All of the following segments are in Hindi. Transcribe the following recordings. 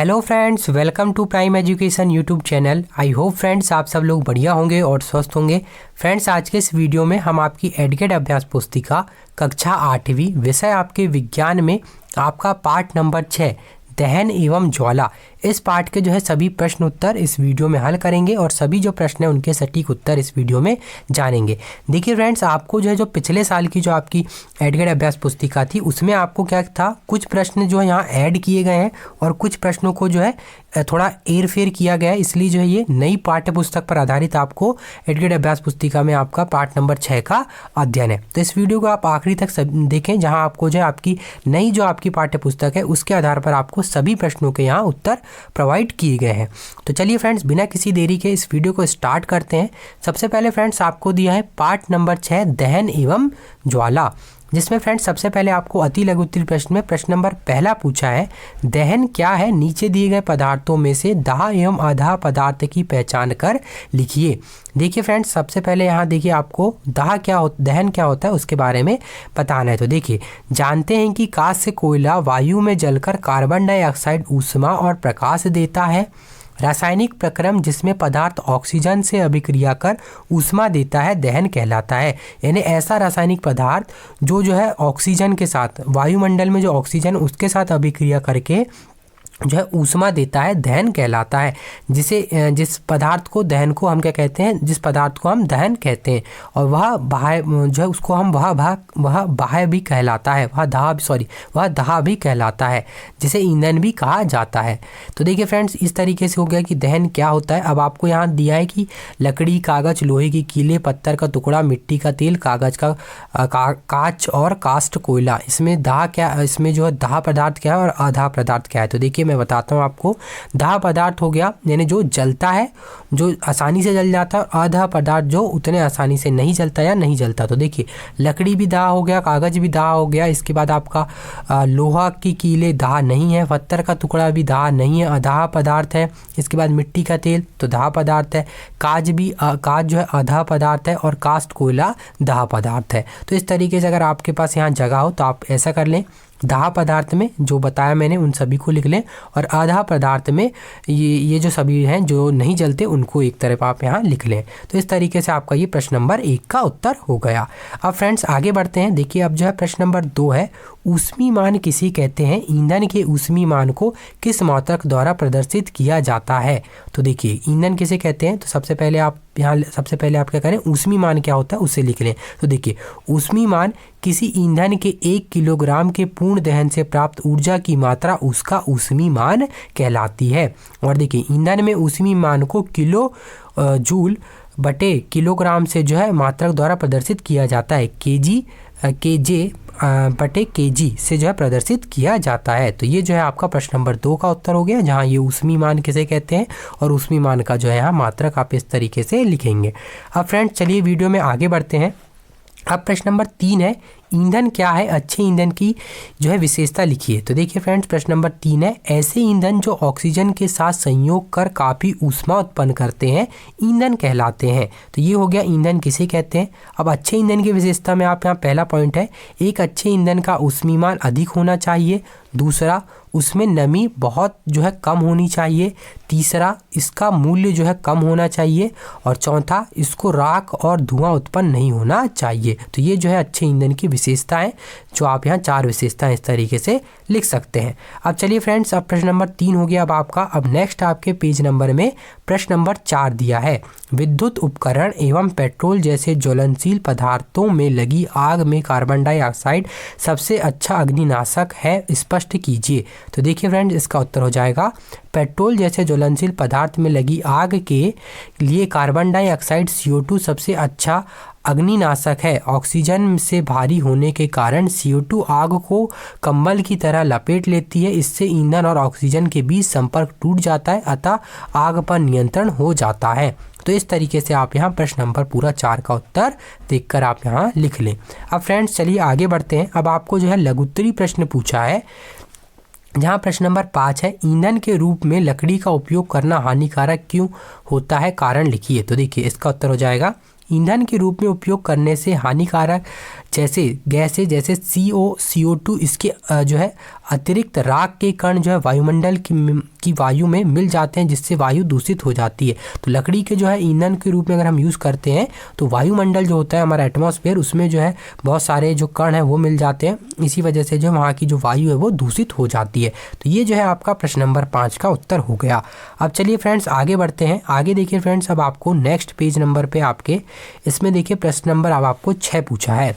Hello friends, welcome to Prime Education YouTube channel. I hope friends आप सब लोग बढ़िया होंगे और स्वस्थ होंगे। फ्रेंड्स, आज के इस वीडियो में हम आपकी एडगेट अभ्यास पुस्तिका कक्षा 8वीं विषय आपके विज्ञान में आपका पाठ नंबर 6 दहन एवं ज्वाला, इस पाठ के जो है सभी प्रश्न उत्तर इस वीडियो में हल करेंगे और सभी जो प्रश्न हैं उनके सटीक उत्तर इस वीडियो में जानेंगे। देखिए फ्रेंड्स, आपको जो है जो पिछले साल की जो आपकी एडगेट अभ्यास पुस्तिका थी उसमें आपको क्या था, कुछ प्रश्न जो है यहाँ ऐड किए गए हैं और कुछ प्रश्नों को जो है थोड़ा हेर-फेर किया गया है, इसलिए जो है ये नई पाठ्य पुस्तक पर आधारित आपको एडगेट अभ्यास पुस्तिका में आपका पाठ नंबर 6 का अध्ययन है। तो इस वीडियो को आप आखिरी तक देखें, जहाँ आपको जो है आपकी नई जो आपकी पाठ्य पुस्तक है उसके आधार पर आपको सभी प्रश्नों के यहाँ उत्तर प्रोवाइड किए गए हैं। तो चलिए फ्रेंड्स, बिना किसी देरी के इस वीडियो को स्टार्ट करते हैं। सबसे पहले फ्रेंड्स आपको दिया है पाठ नंबर 6 दहन एवं ज्वाला, जिसमें फ्रेंड्स सबसे पहले आपको अति लघु उत्तरीय प्रश्न में प्रश्न नंबर पहला पूछा है, दहन क्या है, नीचे दिए गए पदार्थों में से दाह एवं अदाह पदार्थ की पहचान कर लिखिए। देखिए फ्रेंड्स, सबसे पहले यहाँ देखिए आपको दहन क्या होता है उसके बारे में बताना है। तो देखिए, जानते हैं कि कांस्य कोयला वायु में जलकर कार्बन डाइऑक्साइड ऊष्मा और प्रकाश देता है। रासायनिक प्रक्रम जिसमें पदार्थ ऑक्सीजन से अभिक्रिया कर ऊष्मा देता है दहन कहलाता है। यानी ऐसा रासायनिक पदार्थ जो है ऑक्सीजन के साथ, वायुमंडल में जो ऑक्सीजन उसके साथ अभिक्रिया करके जो है ऊष्मा देता है दहन कहलाता है। जिस पदार्थ को दहन को हम क्या कहते हैं, जिस पदार्थ को हम दहन कहते हैं, और वह बाह्य जो है उसको हम वह बाह्य भी कहलाता है, वह दाह भी कहलाता है, जिसे ईंधन भी कहा जाता है। तो देखिए फ्रेंड्स, इस तरीके से हो गया कि दहन क्या होता है। अब आपको यहाँ दिया है कि लकड़ी, कागज, लोहे की कीलें, पत्थर का टुकड़ा, मिट्टी का तेल, कागज का कांच और कास्ट कोयला, इसमें दाह क्या, इसमें जो है दाह पदार्थ क्या है और अदाह पदार्थ क्या है। तो देखिए मैं बताता हूँ आपको। दाह पदार्थ हो गया यानी जो जलता है, जो आसानी से जल जाता है, और अदाह पदार्थ जो उतने आसानी से नहीं जलता या नहीं जलता। तो देखिए, लकड़ी भी दाह हो गया, कागज भी दाह हो गया, इसके बाद आपका लोहा की कीलें दाह नहीं है, पत्थर का टुकड़ा भी दाह नहीं है, अदाह पदार्थ है। इसके बाद मिट्टी का तेल तो दाह पदार्थ है, कांच जो है अदाह पदार्थ है, और कास्ट कोयला दाह पदार्थ है। तो इस तरीके से अगर आपके पास यहाँ जगह हो तो आप ऐसा कर लें, दाह पदार्थ में जो बताया मैंने उन सभी को लिख लें, और आधा पदार्थ में ये जो सभी हैं जो नहीं जलते उनको एक तरफ आप यहाँ लिख लें। तो इस तरीके से आपका ये प्रश्न नंबर 1 का उत्तर हो गया। अब फ्रेंड्स आगे बढ़ते हैं। देखिए, अब जो है प्रश्न नंबर 2 है, ऊष्मी मान किसे कहते हैं, ईंधन के ऊष्मी मान को किस मात्रक द्वारा प्रदर्शित किया जाता है। तो देखिए, ईंधन किसे कहते हैं, तो सबसे पहले आप क्या करें, ऊष्मी मान क्या होता है उसे लिख लें। तो देखिए, ऊष्मी मान किसी ईंधन के 1 किलोग्राम के पूर्ण दहन से प्राप्त ऊर्जा की मात्रा उसका ऊष्मी मान कहलाती है। और देखिए, ईंधन में ऊष्मी मान को किलो जूल बटे किलोग्राम से जो है मात्रक द्वारा प्रदर्शित किया जाता है, केजे बटे केजी से जो है प्रदर्शित किया जाता है। तो ये जो है आपका प्रश्न नंबर 2 का उत्तर हो गया, जहाँ ये ऊष्मी मान किसे कहते हैं और ऊष्मी मान का जो है यहाँ मात्रक आप इस तरीके से लिखेंगे। अब फ्रेंड्स चलिए वीडियो में आगे बढ़ते हैं। अब प्रश्न नंबर 3 है, ईंधन क्या है, अच्छे ईंधन की जो है विशेषता लिखिए। तो देखिए फ्रेंड्स, प्रश्न नंबर 3 है, ऐसे ईंधन जो ऑक्सीजन के साथ संयोग कर काफ़ी ऊष्मा उत्पन्न करते हैं ईंधन कहलाते हैं। तो ये हो गया ईंधन किसे कहते हैं। अब अच्छे ईंधन की विशेषता में आप यहाँ पहला पॉइंट है, एक अच्छे ईंधन का ऊष्मीमान अधिक होना चाहिए। दूसरा, उसमें नमी बहुत जो है कम होनी चाहिए। तीसरा, इसका मूल्य जो है कम होना चाहिए। और चौथा, इसको राख और धुआं उत्पन्न नहीं होना चाहिए। तो ये जो है अच्छे ईंधन की विशेषताएं, जो आप यहाँ 4 विशेषताएं इस तरीके से लिख सकते हैं। अब चलिए फ्रेंड्स, अब प्रश्न नंबर 3 हो गया अब आपका। अब नेक्स्ट आपके पेज नंबर में प्रश्न नंबर 4 दिया है, विद्युत उपकरण एवं पेट्रोल जैसे ज्वलनशील पदार्थों में लगी आग में कार्बन डाइऑक्साइड सबसे अच्छा अग्निनाशक है, स्पष्ट कीजिए। तो देखिए फ्रेंड्स, इसका उत्तर हो जाएगा, पेट्रोल जैसे ज्वलनशील पदार्थ में लगी आग के लिए कार्बन डाइऑक्साइड CO2 सबसे अच्छा अग्निनाशक है। ऑक्सीजन से भारी होने के कारण CO2 आग को कंबल की तरह लपेट लेती है, इससे ईंधन और ऑक्सीजन के बीच संपर्क टूट जाता है, अतः आग पर नियंत्रण हो जाता है। तो इस तरीके से आप यहाँ प्रश्न नंबर पूरा 4 का उत्तर देखकर आप यहाँ लिख लें। अब फ्रेंड्स चलिए आगे बढ़ते हैं। अब आपको जो है लघुत्तरी प्रश्न पूछा है, जहाँ प्रश्न नंबर 5 है, ईंधन के रूप में लकड़ी का उपयोग करना हानिकारक क्यों होता है, कारण लिखिए। तो देखिए, इसका उत्तर हो जाएगा, ईंधन के रूप में उपयोग करने से हानिकारक जैसे गैसें जैसे CO CO2 इसके जो है अतिरिक्त राख के कण जो है वायुमंडल की वायु में मिल जाते हैं, जिससे वायु दूषित हो जाती है। तो लकड़ी के जो है ईंधन के रूप में अगर हम यूज़ करते हैं तो वायुमंडल जो होता है हमारा एटमॉस्फेयर, उसमें जो है बहुत सारे जो कण हैं वो मिल जाते हैं, इसी वजह से जो वहाँ की जो वायु है वो दूषित हो जाती है। तो ये जो है आपका प्रश्न नंबर 5 का उत्तर हो गया। अब चलिए फ्रेंड्स आगे बढ़ते हैं। आगे देखिए फ्रेंड्स, अब आपको नेक्स्ट पेज नंबर पे आपके इसमें देखिए प्रश्न नंबर अब आपको 6 पूछा है।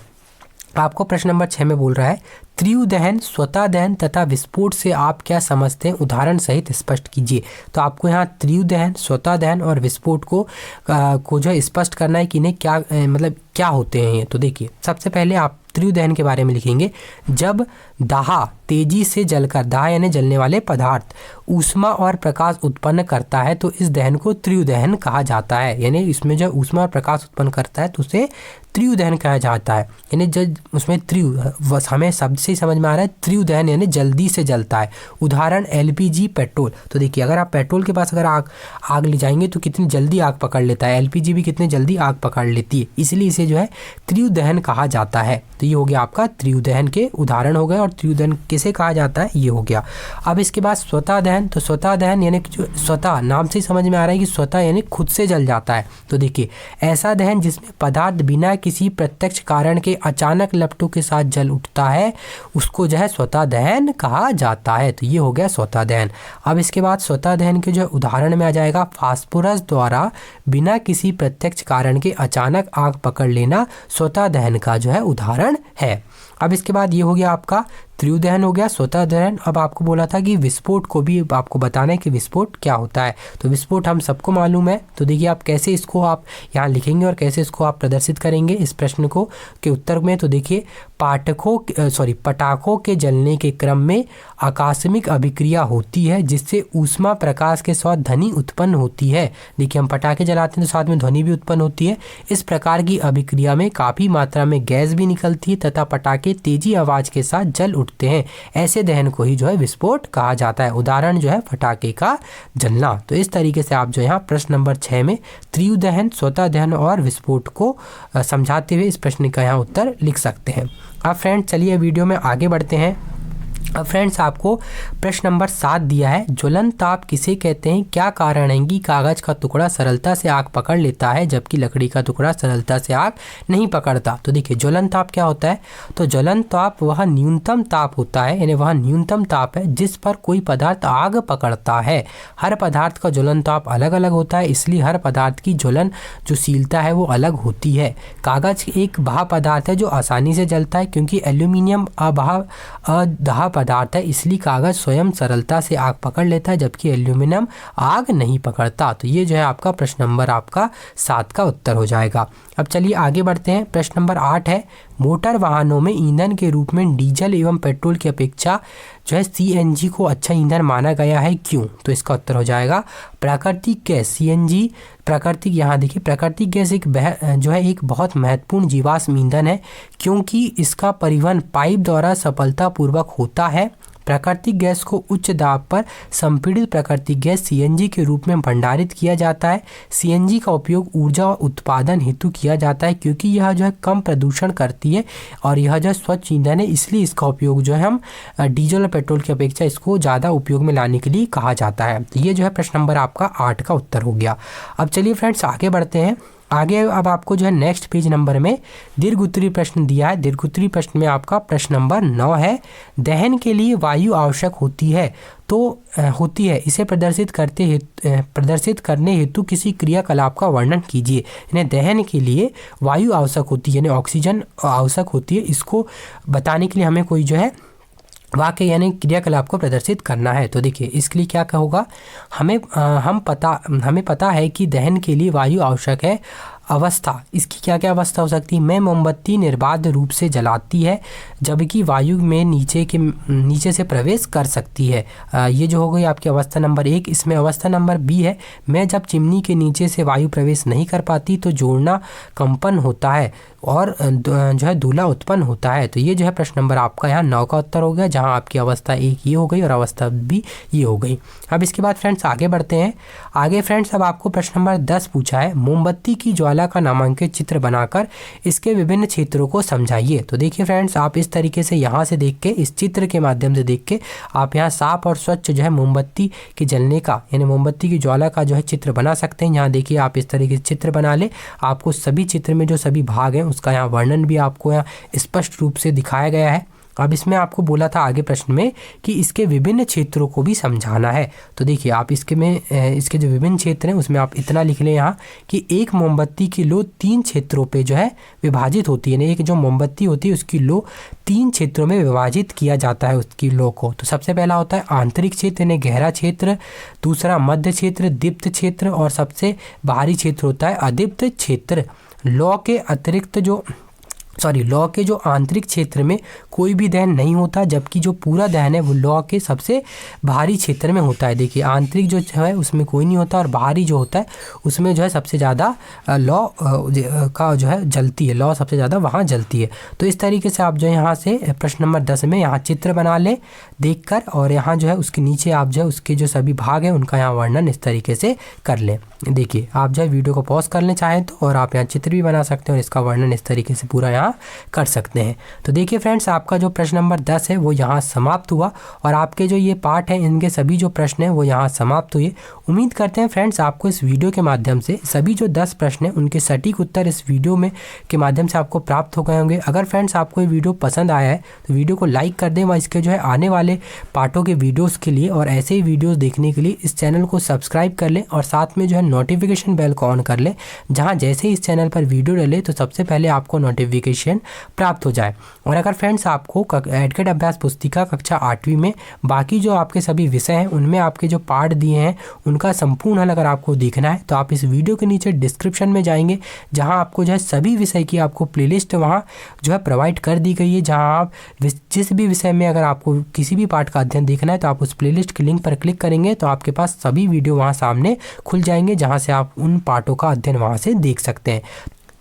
आपको प्रश्न नंबर 6 में बोल रहा है तीव्र दहन, स्वतः दहन तथा विस्फोट से आप क्या समझते हैं, उदाहरण सहित स्पष्ट कीजिए। तो आपको यहाँ तीव्र दहन, स्वतः दहन और विस्फोट को जो है स्पष्ट करना है कि इन्हें क्या मतलब क्या होते हैं ये। तो देखिए सबसे पहले आप तीव्र दहन के बारे में लिखेंगे। जब दाह तेजी से जलकर, दाह यानी जलने वाले पदार्थ, ऊष्मा और प्रकाश उत्पन्न करता है तो इस दहन को तीव्र दहन कहा जाता है। यानी इसमें जो ऊष्मा और प्रकाश उत्पन्न करता है तो उसे तीव्र दहन कहा जाता है। यानी जब उसमें तीव्र, हमें शब्द से ही समझ में आ रहा है तीव्र दहन यानी जल्दी से जलता है। उदाहरण एलपीजी, पेट्रोल। तो देखिए अगर आप पेट्रोल के पास अगर आग ले जाएंगे तो कितनी जल्दी आग पकड़ लेता है, एलपीजी भी कितनी जल्दी आग पकड़ लेती है, इसलिए इसे जो है तीव्र दहन कहा जाता है। तो ये हो गया आपका तीव्र दहन के उदाहरण हो गए, और तीव्र दहन किसे कहा जाता है ये हो गया। अब इसके बाद स्वतः दहन। तो स्वतः दहन यानी जो स्वतः, नाम से समझ में आ रहा है कि स्वतः यानी खुद से जल जाता है। तो देखिए ऐसा दहन जिसमें पदार्थ बिना किसी प्रत्यक्ष कारण के अचानक लपटों के साथ जल उठता है उसको जो है स्वतः दहन कहा जाता है। तो ये हो गया स्वतः दहन। अब इसके बाद स्वतः दहन के जो उदाहरण में आ जाएगा फास्फोरस द्वारा बिना किसी प्रत्यक्ष कारण के अचानक आग पकड़ लेना स्वतः दहन का जो है उदाहरण है। अब इसके बाद ये हो गया आपका तीव्र दहन हो गया, स्वतः दहन। अब आपको बोला था कि विस्फोट को भी आपको बताना है कि विस्फोट क्या होता है। तो विस्फोट हम सबको मालूम है। तो देखिए आप कैसे इसको आप यहाँ लिखेंगे और कैसे इसको आप प्रदर्शित करेंगे इस प्रश्न को के उत्तर में। तो देखिए पटाखों के जलने के क्रम में आकस्मिक अभिक्रिया होती है जिससे ऊष्मा प्रकाश के साथ ध्वनि उत्पन्न होती है। देखिए हम पटाखे जलाते हैं तो साथ में ध्वनि भी उत्पन्न होती है। इस प्रकार की अभिक्रिया में काफ़ी मात्रा में गैस भी निकलती है तथा पटाखे तेजी आवाज़ के साथ जल उठते हैं। ऐसे दहन को ही जो है विस्फोट कहा जाता है। उदाहरण जो है पटाखे का जलना। तो इस तरीके से आप जो यहाँ प्रश्न नंबर 6 में तीव्र दहन, स्वतः दहन और विस्फोट को समझाते हुए इस प्रश्न का यहाँ उत्तर लिख सकते हैं। अब फ्रेंड्स चलिए वीडियो में आगे बढ़ते हैं। अब फ्रेंड्स आपको प्रश्न नंबर 7 दिया है, ज्वलन ताप किसे कहते हैं, क्या कारण है कि कागज का टुकड़ा सरलता से आग पकड़ लेता है जबकि लकड़ी का टुकड़ा सरलता से आग नहीं पकड़ता। तो देखिए ज्वलन ताप क्या होता है। तो ज्वलन ताप वह न्यूनतम ताप होता है, यानी वह न्यूनतम ताप है जिस पर कोई पदार्थ आग पकड़ता है। हर पदार्थ का ज्वलन ताप अलग अलग होता है, इसलिए हर पदार्थ की ज्वलन जो शीलता है वो अलग होती है। कागज एक बाह्य पदार्थ है जो आसानी से जलता है क्योंकि एल्यूमिनियम अदाह पदार्थ है, इसलिए कागज स्वयं सरलता से आग पकड़ लेता है जबकि एल्यूमिनियम आग नहीं पकड़ता। तो ये जो है आपका प्रश्न नंबर आपका 7 का उत्तर हो जाएगा। अब चलिए आगे बढ़ते हैं। प्रश्न नंबर 8 है, मोटर वाहनों में ईंधन के रूप में डीजल एवं पेट्रोल की अपेक्षा जो है सीएनजी को अच्छा ईंधन माना गया है, क्यों। तो इसका उत्तर हो जाएगा प्राकृतिक गैस सीएनजी। प्राकृतिक, यहाँ देखिए प्राकृतिक गैस एक बहुत महत्वपूर्ण जीवाश्म ईंधन है क्योंकि इसका परिवहन पाइप द्वारा सफलतापूर्वक होता है। प्राकृतिक गैस को उच्च दाब पर संपीड़ित प्राकृतिक गैस सीएनजी के रूप में भंडारित किया जाता है। सीएनजी का उपयोग ऊर्जा उत्पादन हेतु किया जाता है क्योंकि यह जो है कम प्रदूषण करती है और यह जो स्वच्छ ईंधन है, इसलिए इसका उपयोग जो है हम डीजल और पेट्रोल की अपेक्षा इसको ज़्यादा उपयोग में लाने के लिए कहा जाता है। तो ये जो है प्रश्न नंबर आपका 8 का उत्तर हो गया। अब चलिए फ्रेंड्स आगे बढ़ते हैं। आगे अब आपको जो है नेक्स्ट पेज नंबर में दीर्घ-उत्तरीय प्रश्न दिया है। दीर्घ-उत्तरीय प्रश्न में आपका प्रश्न नंबर 9 है, दहन के लिए वायु आवश्यक होती है इसे प्रदर्शित करने हेतु किसी क्रियाकलाप का वर्णन कीजिए। यानी दहन के लिए वायु आवश्यक होती है, यानी ऑक्सीजन आवश्यक होती है, इसको बताने के लिए हमें कोई जो है वाक्य यानी क्रियाकलाप को प्रदर्शित करना है। तो देखिए इसके लिए क्या होगा, हमें पता है कि दहन के लिए वायु आवश्यक है। अवस्था, इसकी क्या क्या अवस्था हो सकती है। में मोमबत्ती निर्बाध रूप से जलाती है जबकि वायु में नीचे से प्रवेश कर सकती है। ये जो हो गई आपकी अवस्था नंबर 1। इसमें अवस्था नंबर बी है, मैं जब चिमनी के नीचे से वायु प्रवेश नहीं कर पाती तो जोड़ना कंपन होता है। और जो है दूल्हा उत्पन्न होता है। तो ये जो है प्रश्न नंबर आपका यहाँ 9 का उत्तर हो गया, जहाँ आपकी अवस्था 1 ये हो गई और अवस्था बी ये हो गई। अब इसके बाद फ्रेंड्स आगे बढ़ते हैं। आगे फ्रेंड्स अब आपको प्रश्न नंबर 10 पूछा है, मोमबत्ती की ज्वाला का नामांकित चित्र बनाकर इसके विभिन्न क्षेत्रों को समझाइए। तो देखिए फ्रेंड्स, आप इस तरीके से यहाँ से देख के, इस चित्र के माध्यम से देख के आप यहाँ साफ और स्वच्छ जो है मोमबत्ती के जलने का यानी मोमबत्ती की ज्वाला का जो है चित्र बना सकते हैं। यहाँ देखिए आप इस तरीके से चित्र बना ले, आपको सभी चित्र में जो सभी भाग हैं उसका यहाँ वर्णन भी आपको यहाँ स्पष्ट रूप से दिखाया गया है। अब इसमें आपको बोला था आगे प्रश्न में कि इसके विभिन्न क्षेत्रों को भी समझाना है। तो देखिए आप इसके जो विभिन्न क्षेत्र हैं उसमें आप इतना लिख लें यहाँ कि एक मोमबत्ती की लो 3 क्षेत्रों पे जो है विभाजित होती है। यानी एक जो मोमबत्ती होती है उसकी लो 3 क्षेत्रों में विभाजित किया जाता है उसकी लो को। तो सबसे पहला होता है आंतरिक क्षेत्र यानी गहरा क्षेत्र, दूसरा मध्य क्षेत्र, दीप्त क्षेत्र, और सबसे बाहरी क्षेत्र होता है अदीप्त क्षेत्र। लौ के जो आंतरिक क्षेत्र में कोई भी दहन नहीं होता, जबकि जो पूरा दहन है वो लौ के सबसे बाहरी क्षेत्र में होता है। देखिए आंतरिक जो है उसमें कोई नहीं होता और बाहरी जो होता है उसमें जो है सबसे ज़्यादा लौ का जो है जलती है, लौ सबसे ज़्यादा वहाँ जलती है। तो इस तरीके से आप जो है यहाँ से प्रश्न नंबर 10 में यहाँ चित्र बना लें देखकर, और यहाँ जो है उसके नीचे आप जो है उसके जो सभी भाग हैं उनका यहाँ वर्णन इस तरीके से कर लें। देखिए आप जो है वीडियो को पॉज कर लें चाहें तो, और आप यहाँ चित्र भी बना सकते हैं और इसका वर्णन इस तरीके से पूरा यहाँ कर सकते हैं। तो देखिए फ्रेंड्स, आपका जो प्रश्न नंबर 10 है वो यहाँ समाप्त हुआ और आपके जो ये पार्ट हैं इनके सभी जो प्रश्न हैं वो यहाँ समाप्त हुए। उम्मीद करते हैं फ्रेंड्स आपको इस वीडियो के माध्यम से सभी जो 10 प्रश्न हैं उनके सटीक उत्तर इस वीडियो में के माध्यम से आपको प्राप्त हो गए होंगे। अगर फ्रेंड्स आपको ये वीडियो पसंद आया है तो वीडियो को लाइक कर दें व इसके जो है आने वाले पार्टों के वीडियोज़ के लिए और ऐसे ही वीडियोज़ देखने के लिए इस चैनल को सब्सक्राइब कर लें और साथ में जो है नोटिफिकेशन बेल को ऑन कर लें, जहाँ जैसे ही इस चैनल पर वीडियो डले तो सबसे पहले आपको नोटिफिकेशन प्राप्त हो जाए। और अगर फ्रेंड्स आपको एडकेट अभ्यास पुस्तिका कक्षा 8वीं में बाकी जो आपके सभी विषय हैं उनमें आपके जो पार्ट दिए हैं उनका संपूर्ण हल अगर आपको देखना है तो आप इस वीडियो के नीचे डिस्क्रिप्शन में जाएंगे, जहां आपको जो है सभी विषय की आपको प्लेलिस्ट वहां जो है प्रोवाइड कर दी गई है। जहां आप जिस भी विषय में अगर आपको किसी भी पार्ट का अध्ययन देखना है तो आप उस प्लेलिस्ट के लिंक पर क्लिक करेंगे तो आपके पास सभी वीडियो वहाँ सामने खुल जाएंगे, जहाँ से आप उन पार्टों का अध्ययन वहाँ से देख सकते हैं।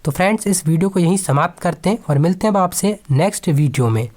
तो फ्रेंड्स इस वीडियो को यहीं समाप्त करते हैं और मिलते हैं अब आपसे नेक्स्ट वीडियो में।